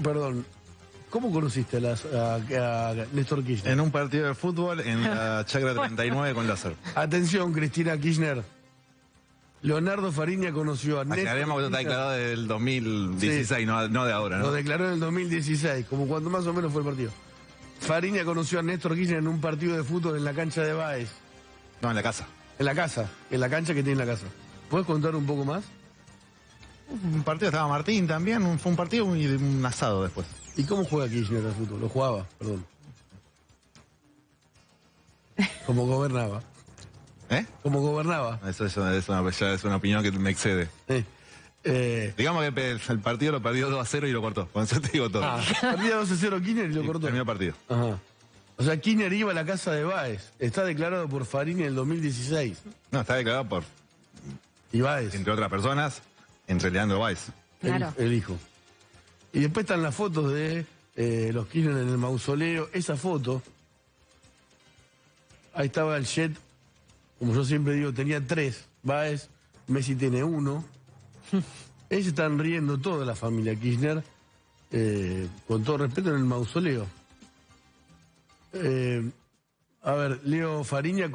Perdón, ¿cómo conociste a Néstor Kirchner? En un partido de fútbol en la Chacra 39 con Lázaro. Atención, Cristina Kirchner. Leonardo Fariña conoció a Néstor Aclaremos que está Kirchner. declarado del 2016, sí. no de ahora, ¿no? Lo declaró en el 2016, como cuando más o menos fue el partido. Fariña conoció a Néstor Kirchner en un partido de fútbol en la cancha de Baez. No, en la casa. En la casa, en la cancha que tiene en la casa. ¿Puedes contar un poco más? Un partido estaba Martín también, fue un partido y un asado después. ¿Y cómo juega Kirchner al fútbol? Lo jugaba, perdón. Como gobernaba. ¿Eh? Como gobernaba. Eso ya es una opinión que me excede. Digamos que el partido lo perdió 2-0 y lo cortó. Con eso te digo todo. Perdía 2-0 Kirchner y lo cortó. Terminó el partido. Ajá. O sea, Kirchner iba a la casa de Baez. Está declarado por Fariña en el 2016. No, está declarado por... Y Baez. Entre otras personas, entre Leandro Baez. Claro. El hijo. Y después están las fotos de los Kirchner en el mausoleo. Esa foto, ahí estaba el jet, como yo siempre digo, tenía 3. Baez, Messi tiene 1. Ellos están riendo toda la familia Kirchner, con todo respeto, en el mausoleo. A ver, Leo Fariña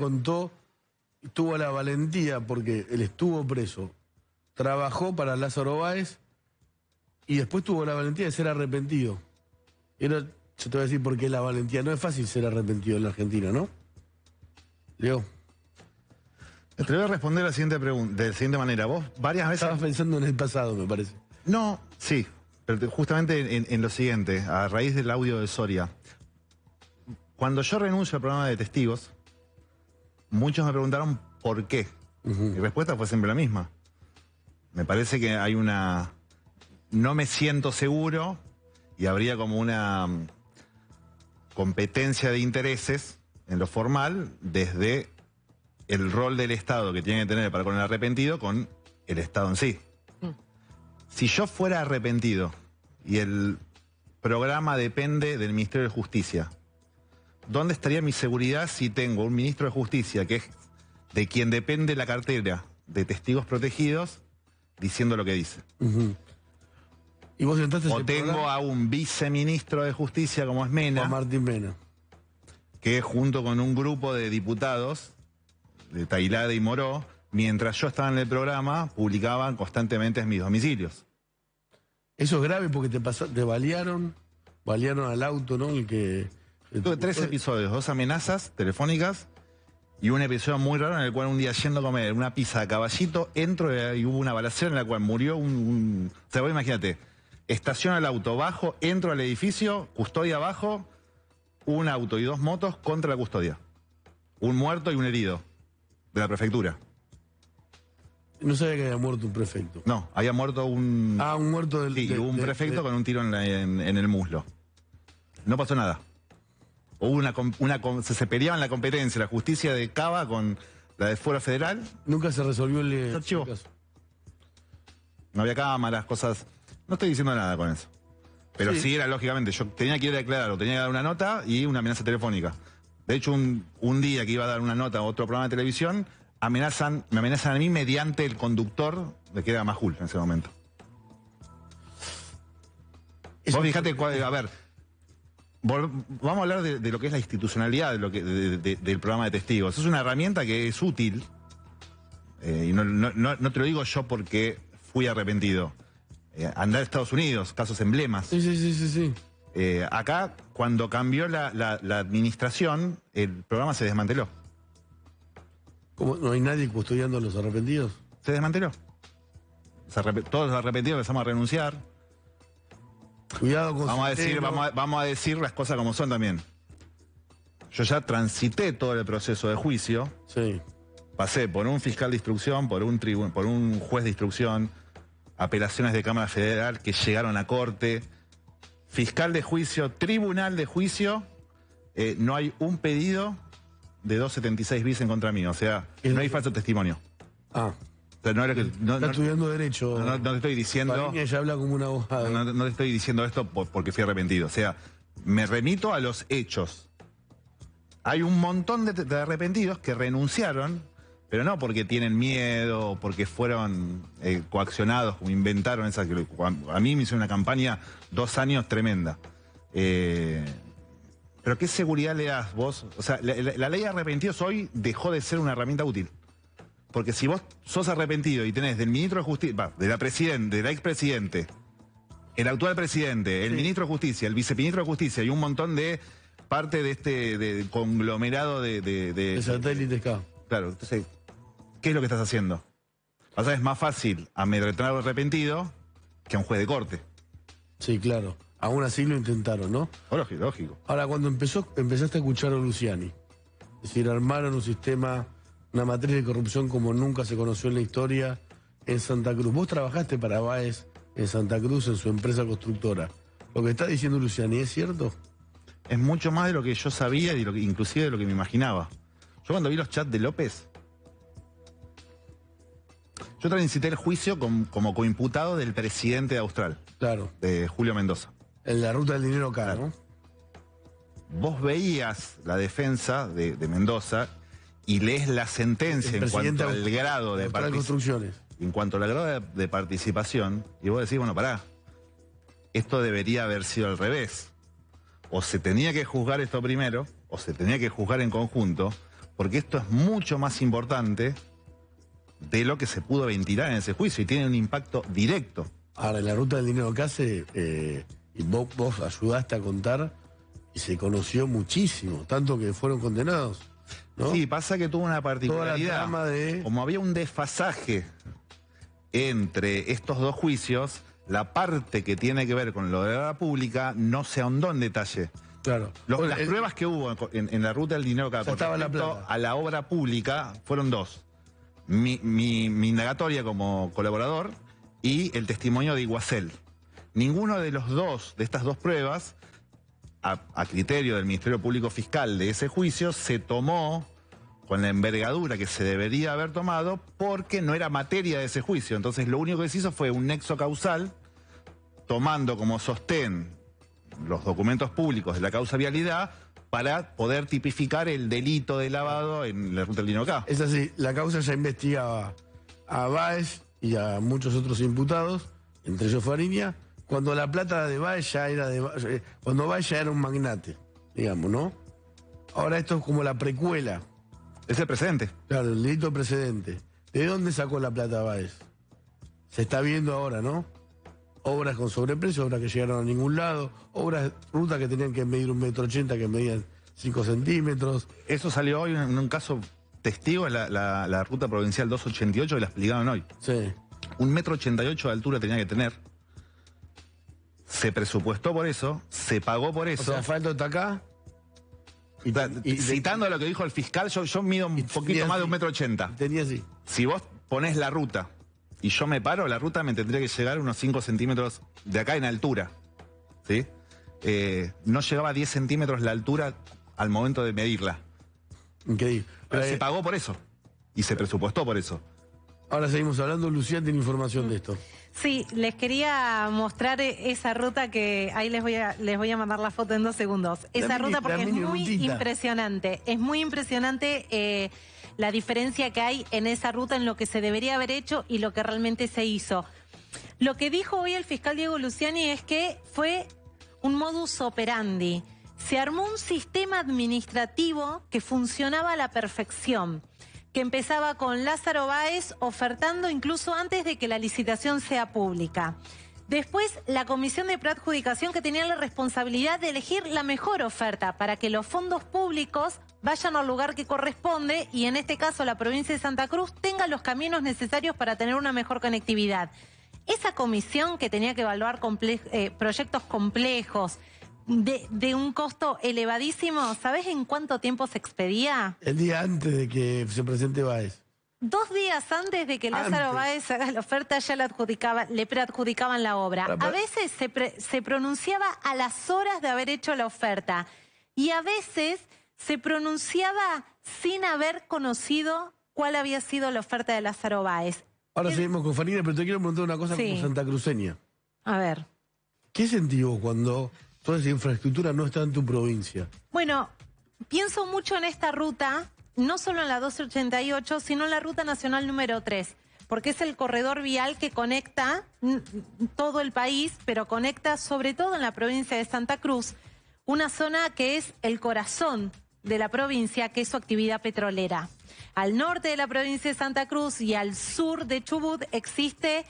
tuvo la valentía, porque él estuvo preso, trabajó para Lázaro Báez y después tuvo la valentía de ser arrepentido. Yo te voy a decir por qué la valentía. No es fácil ser arrepentido en la Argentina, ¿no? Leo. Te voy a responder la siguiente pregunta, de la siguiente manera. Vos varias veces... Estabas pensando en el pasado, me parece. No, sí, pero justamente en lo siguiente, a raíz del audio de Soria. Cuando yo renuncio al programa de testigos, muchos me preguntaron por qué. Mi respuesta fue siempre la misma. Me parece que hay una... No me siento seguro y habría como una competencia de intereses en lo formal desde el rol del Estado que tiene que tener para con el arrepentido con el Estado en sí. Si yo fuera arrepentido y el programa depende del Ministerio de Justicia, ¿dónde estaría mi seguridad si tengo un ministro de Justicia que es de quien depende la cartera de testigos protegidos diciendo lo que dice? ¿Y vos entonces o tengo a un viceministro de Justicia como es Mena, Juan Martín Mena, que junto con un grupo de diputados de Tailade y Moró, mientras yo estaba en el programa, publicaban constantemente mis domicilios. Eso es grave porque te balearon al auto, ¿no? Tuve 3 episodios, 2 amenazas telefónicas y un episodio muy raro en el cual un día yendo a comer una pizza a Caballito, entro y hubo una balacera en la cual murió O sea, vos imagínate, estaciono el auto, bajo, entro al edificio, custodia abajo, un auto y 2 motos contra la custodia. Un muerto y un herido de la prefectura. No sabía que había muerto un prefecto. No, había muerto un... Ah, un muerto del... Sí, hubo un prefecto con un tiro en el muslo. No pasó nada. Hubo se peleaban la competencia, la justicia de Cava con la de Fuero Federal. Nunca se resolvió el archivo. caso. No había cámaras, cosas... No estoy diciendo nada con eso. Pero sí era, lógicamente, yo tenía que ir a declarar, tenía que dar una nota y una amenaza telefónica. De hecho, un día que iba a dar una nota a otro programa de televisión, me amenazan a mí mediante el conductor de que era Majul en ese momento. Vos fijate, a ver, vamos a hablar de lo que es la institucionalidad del programa de testigos. Es una herramienta que es útil, y no te lo digo yo porque fui arrepentido. Andar a Estados Unidos, casos emblemas. Sí. Acá, cuando cambió la administración, el programa se desmanteló. ¿Cómo? ¿No hay nadie custodiando a los arrepentidos? Se desmanteló. Todos los arrepentidos empezamos a renunciar. Cuidado con... Vamos a decir las cosas como son también. Yo ya transité todo el proceso de juicio. Sí. Pasé por un fiscal de instrucción, por un juez de instrucción, apelaciones de Cámara Federal que llegaron a corte, fiscal de juicio, tribunal de juicio, no hay un pedido de 276 bis en contra mío, o sea, no hay falso testimonio. Ah. O sea, está estudiando Derecho. No te estoy diciendo... Fariña ya habla como un abogado. No te estoy diciendo esto porque fui arrepentido, o sea, me remito a los hechos. Hay un montón de arrepentidos que renunciaron pero no porque tienen miedo, porque fueron coaccionados, como inventaron esa. A mí me hizo una campaña 2 años tremenda. Pero ¿qué seguridad le das vos? O sea, la ley de arrepentidos hoy dejó de ser una herramienta útil. Porque si vos sos arrepentido y tenés del ministro de Justicia, de la expresidente, el actual presidente, el ministro de Justicia, el viceministro de Justicia y un montón de parte de este conglomerado de satélites, claro. Claro, entonces, ¿qué es lo que estás haciendo? Pasa, es más fácil amedrentar al arrepentido que a un juez de corte. Sí, claro. Aún así lo intentaron, ¿no? Lógico, lógico. Ahora, cuando empezaste a escuchar a Luciani, es decir, armaron un sistema, una matriz de corrupción como nunca se conoció en la historia en Santa Cruz. Vos trabajaste para Báez en Santa Cruz, en su empresa constructora. ¿Lo que está diciendo Luciani es cierto? Es mucho más de lo que yo sabía y inclusive de lo que me imaginaba. Yo cuando vi los chats de López, yo transité el juicio como coimputado del presidente de Austral. Claro. De Julio Mendoza. En la ruta del dinero acá, ¿no? Vos veías la defensa de Mendoza y lees la sentencia en cuanto al grado de construcciones. En cuanto al grado de participación, y vos decís, bueno, pará, esto debería haber sido al revés. O se tenía que juzgar esto primero, o se tenía que juzgar en conjunto, porque esto es mucho más importante de lo que se pudo ventilar en ese juicio y tiene un impacto directo. Ahora, en la ruta del dinero acá y vos ayudaste a contar y se conoció muchísimo, tanto que fueron condenados, ¿no? Sí, pasa que tuvo una particularidad. Toda la trama de... Como había un desfasaje entre estos dos juicios, la parte que tiene que ver con lo de la obra pública no se ahondó en detalle. Claro. Las pruebas que hubo en la ruta del dinero acá con respecto a la obra pública fueron 2. Mi indagatoria como colaborador y el testimonio de Iguacel. Ninguno de estas dos pruebas, a criterio del Ministerio Público Fiscal de ese juicio, se tomó con la envergadura que se debería haber tomado porque no era materia de ese juicio. Entonces lo único que se hizo fue un nexo causal, tomando como sostén los documentos públicos de la causa vialidad para poder tipificar el delito de lavado en la ruta del dinero acá. Es así, la causa ya investigaba a Báez y a muchos otros imputados, entre ellos Fariña, cuando la plata de Báez ya era cuando Báez ya era un magnate, digamos, ¿no? Ahora esto es como la precuela. Es el precedente. Claro, el delito precedente. ¿De dónde sacó la plata Báez? Se está viendo ahora, ¿no? Obras con sobreprecio, obras que llegaron a ningún lado, rutas que tenían que medir 1,80 m, que medían 5 centímetros. Eso salió hoy en un caso testigo, la ruta provincial 288, que la explicaron hoy. Sí. 1,88 m de altura tenía que tener. Se presupuestó por eso, se pagó por eso. O sea, asfalto está acá. Citando lo que dijo el fiscal, yo mido un poquito más de 1,80 m. Tenía así. Si vos ponés la ruta y yo me paro, la ruta me tendría que llegar unos 5 centímetros de acá en altura. ¿Sí? No llegaba a 10 centímetros la altura al momento de medirla. Increíble. Pero se pagó por eso. Y se presupuestó por eso. Ahora seguimos hablando. Lucía tiene información de esto. Sí, les quería mostrar esa ruta que ahí les voy a mandar la foto en 2 segundos. Esa ruta porque es muy impresionante. Es muy impresionante la diferencia que hay en esa ruta, en lo que se debería haber hecho y lo que realmente se hizo. Lo que dijo hoy el fiscal Diego Luciani es que fue un modus operandi. Se armó un sistema administrativo que funcionaba a la perfección, que empezaba con Lázaro Báez ofertando incluso antes de que la licitación sea pública. Después, la comisión de preadjudicación que tenía la responsabilidad de elegir la mejor oferta para que los fondos públicos vayan al lugar que corresponde y en este caso la provincia de Santa Cruz tenga los caminos necesarios para tener una mejor conectividad. Esa comisión que tenía que evaluar proyectos complejos, de un costo elevadísimo, ¿sabés en cuánto tiempo se expedía? El día antes de que se presente Báez. 2 días antes de que Lázaro Báez haga la oferta ya le preadjudicaban la obra. A veces se pronunciaba a las horas de haber hecho la oferta y a veces se pronunciaba sin haber conocido cuál había sido la oferta de Lázaro Báez. Ahora seguimos con Farina, pero te quiero preguntar una cosa como santacruceña. A ver. ¿Qué sentís vos cuando toda esa infraestructura no está en tu provincia? Bueno, pienso mucho en esta ruta no solo en la 1288, sino en la Ruta Nacional número 3, porque es el corredor vial que conecta todo el país, pero conecta sobre todo en la provincia de Santa Cruz, una zona que es el corazón de la provincia, que es su actividad petrolera. Al norte de la provincia de Santa Cruz y al sur de Chubut está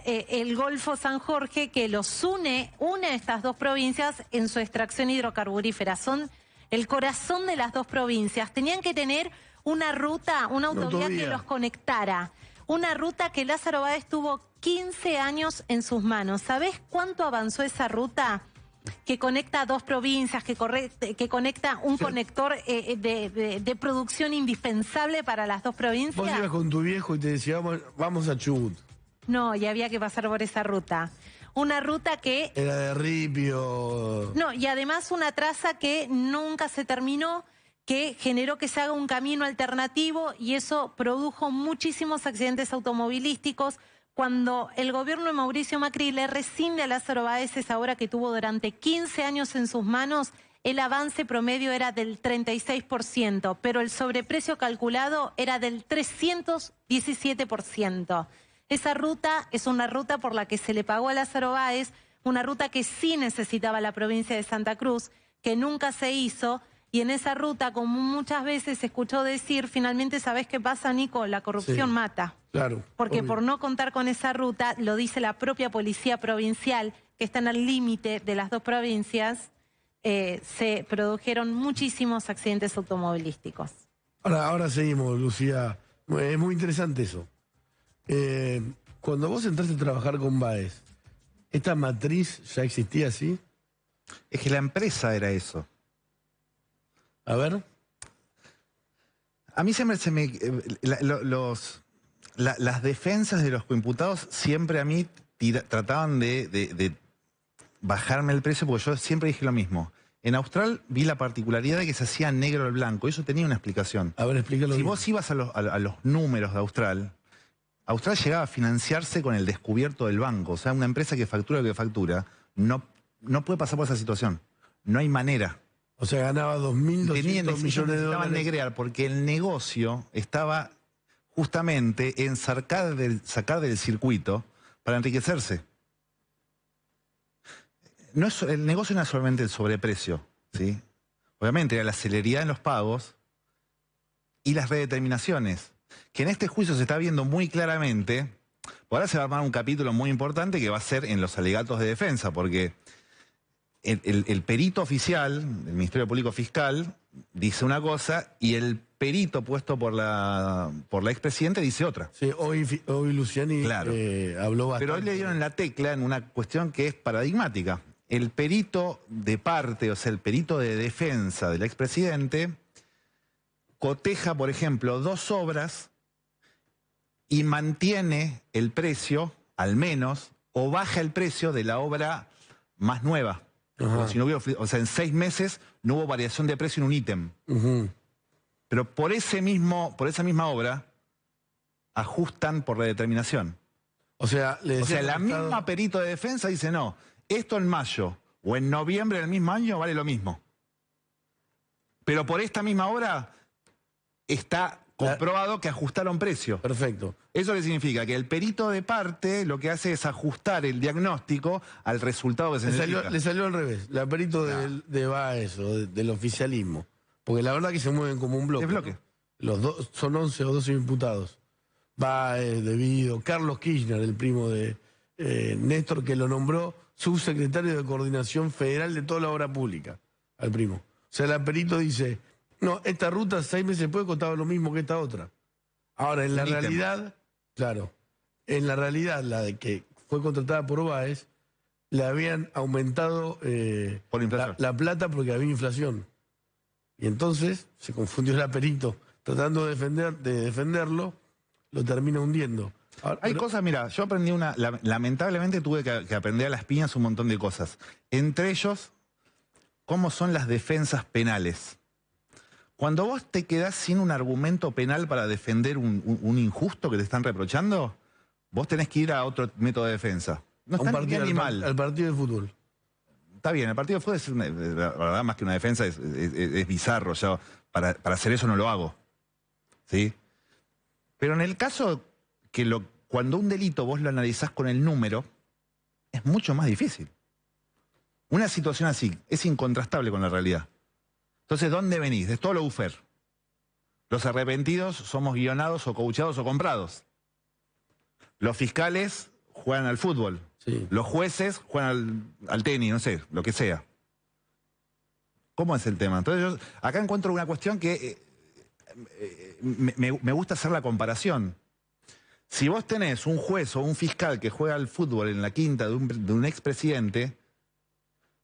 el Golfo San Jorge, que los une a estas dos provincias en su extracción hidrocarburífera. Son el corazón de las dos provincias. Tenían que tener una ruta, una autovía que los conectara. Una ruta que Lázaro Báez tuvo 15 años en sus manos. ¿Sabés cuánto avanzó esa ruta? Que conecta dos provincias, que conecta un conector de producción indispensable para las dos provincias. Vos ibas con tu viejo y te decía, vamos a Chubut. No, y había que pasar por esa ruta. Una ruta que... Era de ripio. No, y además una traza que nunca se terminó, que generó que se haga un camino alternativo y eso produjo muchísimos accidentes automovilísticos. Cuando el gobierno de Mauricio Macri le rescinde a Lázaro Báez esa obra que tuvo durante 15 años en sus manos, el avance promedio era del 36%, pero el sobreprecio calculado era del 317%. Esa ruta es una ruta por la que se le pagó a Lázaro Báez, una ruta que sí necesitaba la provincia de Santa Cruz, que nunca se hizo. Y en esa ruta, como muchas veces se escuchó decir, finalmente, ¿sabés qué pasa, Nico? La corrupción mata. Claro. Porque obvio. por no contar con esa ruta, lo dice la propia policía provincial, que están al límite de las dos provincias, se produjeron muchísimos accidentes automovilísticos. Ahora seguimos, Lucía. Es muy interesante eso. Cuando vos entraste a trabajar con Báez, ¿esta matriz ya existía así? Es que la empresa era eso. A ver. A mí siempre se me... las defensas de los coimputados siempre a mí trataban de bajarme el precio, porque yo siempre dije lo mismo. En Austral vi la particularidad de que se hacía negro al blanco, y eso tenía una explicación. A ver, explícalo. Si vos ibas a los números de Austral, Austral llegaba a financiarse con el descubierto del banco. O sea, una empresa que factura lo que factura no puede pasar por esa situación. No hay manera. O sea, ganaba 2.200 millones de dólares. Negrear porque el negocio estaba justamente en sacar del circuito para enriquecerse. El negocio no es solamente el sobreprecio, ¿sí? Obviamente era la celeridad en los pagos y las redeterminaciones, que en este juicio se está viendo muy claramente. Ahora se va a armar un capítulo muy importante que va a ser en los alegatos de defensa, porque el perito oficial del Ministerio Público Fiscal dice una cosa y el perito puesto por la expresidente dice otra. Sí, hoy Luciani claro. Habló bastante. Pero hoy le dieron la tecla en una cuestión que es paradigmática. El perito de parte, o sea, el perito de defensa del expresidente, coteja, por ejemplo, 2 obras y mantiene el precio, al menos, o baja el precio de la obra más nueva. Si no hubo, o sea, en 6 meses no hubo variación de precio en un ítem. Pero por esa misma obra ajustan por la determinación. O sea, la misma perito de defensa dice, no, esto en mayo o en noviembre del mismo año vale lo mismo. Pero por esta misma obra está comprobado que ajustaron precio. Perfecto. ¿Eso qué significa? Que el perito de parte lo que hace es ajustar el diagnóstico al resultado que se necesita. Le salió al revés. La perito de Báez o del oficialismo. Porque la verdad que se mueven como un bloque. ¿Qué bloque? ¿No? Los dos son 11 o 12 imputados. Báez, Devido, Carlos Kirchner, el primo de Néstor, que lo nombró subsecretario de Coordinación Federal de toda la obra pública, al primo. O sea, la perito dice, no, esta ruta 6 meses después costaba lo mismo que esta otra. Ahora, en la realidad, claro, en la realidad, la de que fue contratada por Báez, le habían aumentado por inflación. La plata porque había inflación. Y entonces se confundió el perito tratando de defenderlo, lo termina hundiendo. Ahora, hay cosas, mira, yo aprendí lamentablemente tuve que aprender a las piñas un montón de cosas. Entre ellos, cómo son las defensas penales. Cuando vos te quedás sin un argumento penal para defender un injusto que te están reprochando, vos tenés que ir a otro método de defensa. No está ni bien ni mal. Al partido de fútbol. Está bien, el partido de fútbol es la verdad, más que una defensa, es bizarro. Ya para hacer eso no lo hago. ¿Sí? Pero en el caso que cuando un delito vos lo analizás con el número, es mucho más difícil. Una situación así es incontrastable con la realidad. Entonces, ¿dónde venís? Es todo lo bufer. Los arrepentidos somos guionados o coachados o comprados. Los fiscales juegan al fútbol. Sí. Los jueces juegan al tenis, no sé, lo que sea. ¿Cómo es el tema? Entonces yo acá encuentro una cuestión que me gusta hacer la comparación. Si vos tenés un juez o un fiscal que juega al fútbol en la quinta de un expresidente,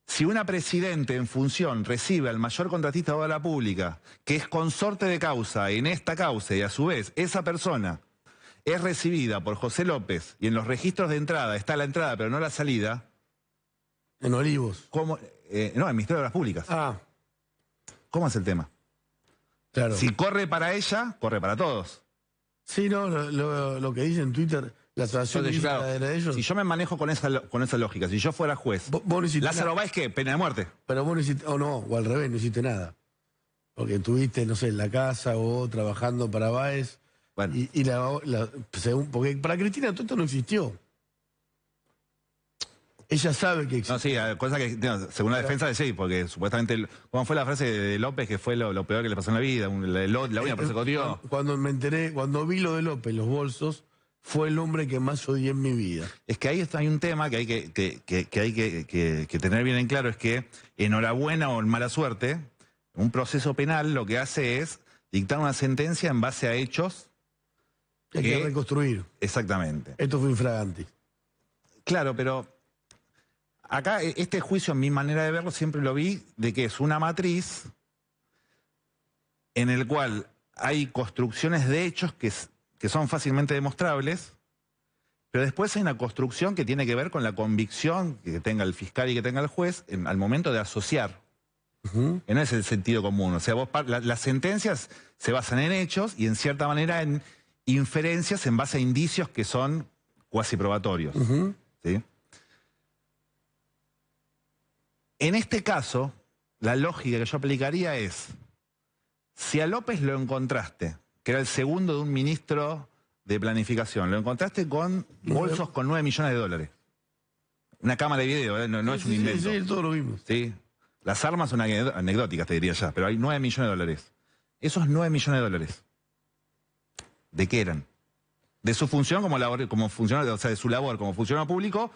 si una presidente en función recibe al mayor contratista de obra pública, que es consorte de causa en esta causa, y a su vez esa persona es recibida por José López y en los registros de entrada está la entrada pero no la salida. En Olivos. ¿Cómo? No, en el Ministerio de Obras Públicas. Ah. ¿Cómo es el tema? Claro. Si corre para ella, corre para todos. Sí, no, lo que dice en Twitter, la situación de ellos. Si yo me manejo con esa lógica, si yo fuera juez, vos no hiciste Lázaro nada. Báez, ¿qué? Pena de muerte. Pero vos no hiciste, o no, o al revés, no hiciste nada. Porque estuviste, no sé, en la casa o trabajando para Báez. Bueno. Porque para Cristina todo esto no existió. Ella sabe que existe. No, sí, cosa que, no, según la defensa, sí, porque supuestamente, ¿cómo fue la frase de López que fue lo peor que le pasó en la vida? La única persecución. Cuando me enteré, cuando vi lo de López, los bolsos, fue el hombre que más odié en mi vida. Es que ahí hay un tema que hay que tener bien en claro, es que enhorabuena o en mala suerte, un proceso penal lo que hace es dictar una sentencia en base a hechos. Hay que reconstruir. Exactamente. Esto fue infraganti. Claro, pero acá este juicio, en mi manera de verlo, siempre lo vi de que es una matriz en el cual hay construcciones de hechos que son fácilmente demostrables, pero después hay una construcción que tiene que ver con la convicción que tenga el fiscal y que tenga el juez al momento de asociar. Que no es el sentido común. O sea, las sentencias se basan en hechos y en cierta manera en inferencias en base a indicios que son cuasi probatorios. ¿Sí? En este caso, la lógica que yo aplicaría es, si a López lo encontraste, que era el segundo de un ministro de planificación, lo encontraste con bolsos con 9 millones de dólares. Una cámara de video, no es un invento. Sí, todo lo vimos. ¿Sí? Las armas son anecdóticas, te diría ya, pero hay 9 millones de dólares. Esos 9 millones de dólares, ¿de qué eran? De su función como funcionario, o sea, de su labor como funcionario público.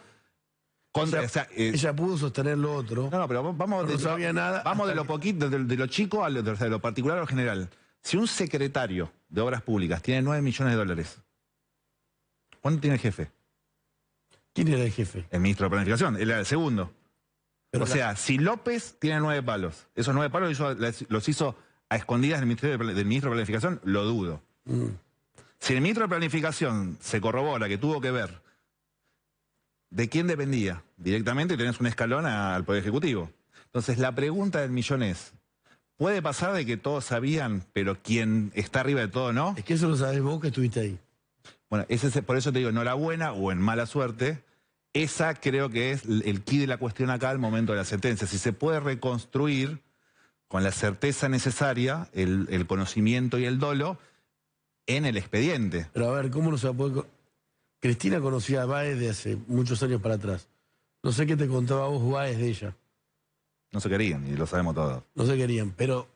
Ella pudo sostener lo otro. No, pero vamos no sabía nada. Vamos de lo poquito, de lo chico a de lo particular a lo general. Si un secretario de Obras Públicas tiene 9 millones de dólares, ¿cuánto tiene el jefe? ¿Quién era el jefe? El ministro de Planificación, él era el segundo. Pero si López tiene 9 palos, esos 9 palos los hizo a escondidas del ministro de Planificación, lo dudo. Si el ministro de Planificación se corrobora que tuvo que ver, ¿de quién dependía? Directamente tenés un escalón al Poder Ejecutivo. Entonces la pregunta del millón es, ¿puede pasar de que todos sabían, pero quien está arriba de todo no? Es que eso lo sabés vos que estuviste ahí. Bueno, por eso te digo, enhorabuena o en mala suerte. Esa creo que es el quid de la cuestión acá al momento de la sentencia. Si se puede reconstruir con la certeza necesaria el conocimiento y el dolo en el expediente. Pero a ver, ¿cómo no se va a poder...? Cristina conocía a Báez de hace muchos años para atrás. No sé qué te contaba vos Báez de ella. No se querían, y lo sabemos todos. No se querían, pero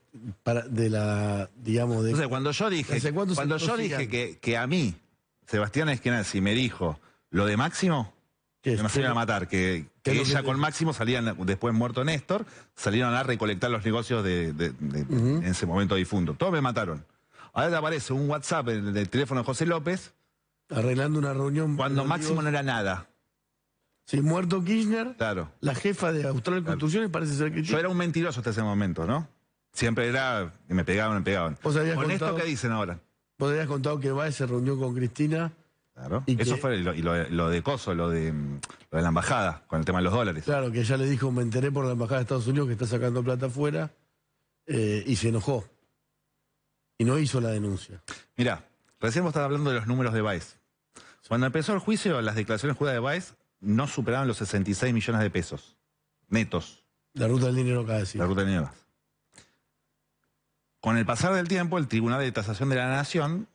digamos... Entonces, cuando yo dije que a mí, Sebastián Esquenazzi me dijo lo de Máximo... Que nos iban a matar, que ella con Máximo salían, después muerto Néstor, salieron a recolectar los negocios en ese momento difunto. Todos me mataron. Ahora te aparece un WhatsApp en el teléfono de José López. Arreglando una reunión. Cuando Máximo no era nada. Sí, muerto Kirchner. Claro. La jefa de Austral Construcciones parece ser Cristina. Yo era un mentiroso hasta ese momento, ¿no? Siempre era que me pegaban. Con esto que dicen ahora. Vos habías contado que Báez se reunió con Cristina. Claro. Eso fue lo de Coso, lo de la embajada, con el tema de los dólares. Claro, que ella le dijo, me enteré por la embajada de Estados Unidos que está sacando plata afuera, y se enojó. Y no hizo la denuncia. Mirá, recién vos estabas hablando de los números de Báez. Cuando empezó el juicio, las declaraciones juradas de Báez no superaban los 66 millones de pesos netos. La ruta del dinero cada vez. La ruta del dinero. Con el pasar del tiempo, el Tribunal de Tasación de la Nación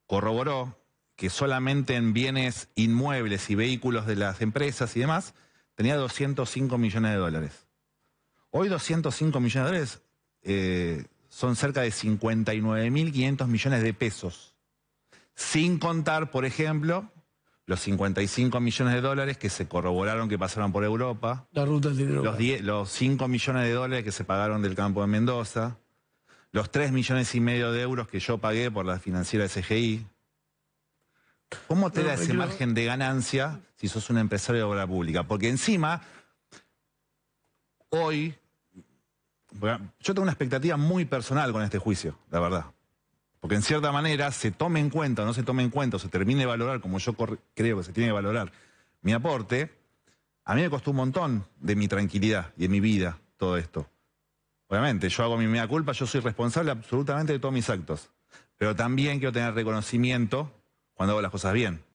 corroboró que solamente en bienes inmuebles y vehículos de las empresas y demás, tenía 205 millones de dólares. Hoy 205 millones de dólares son cerca de 59.500 millones de pesos. Sin contar, por ejemplo, los 55 millones de dólares que se corroboraron que pasaron por Europa. La ruta del dinero. Los 5 millones de dólares que se pagaron del campo de Mendoza. Los 3,5 millones de euros que yo pagué por la financiera SGI. ¿Cómo te da ese margen de ganancia si sos un empresario de obra pública? Porque encima, hoy, yo tengo una expectativa muy personal con este juicio, la verdad. Porque en cierta manera se tome en cuenta o no se tome en cuenta o se termine de valorar como yo creo que se tiene que valorar mi aporte, a mí me costó un montón de mi tranquilidad y de mi vida todo esto. Obviamente, yo hago mi mea culpa, yo soy responsable absolutamente de todos mis actos. Pero también quiero tener reconocimiento cuando hago las cosas bien.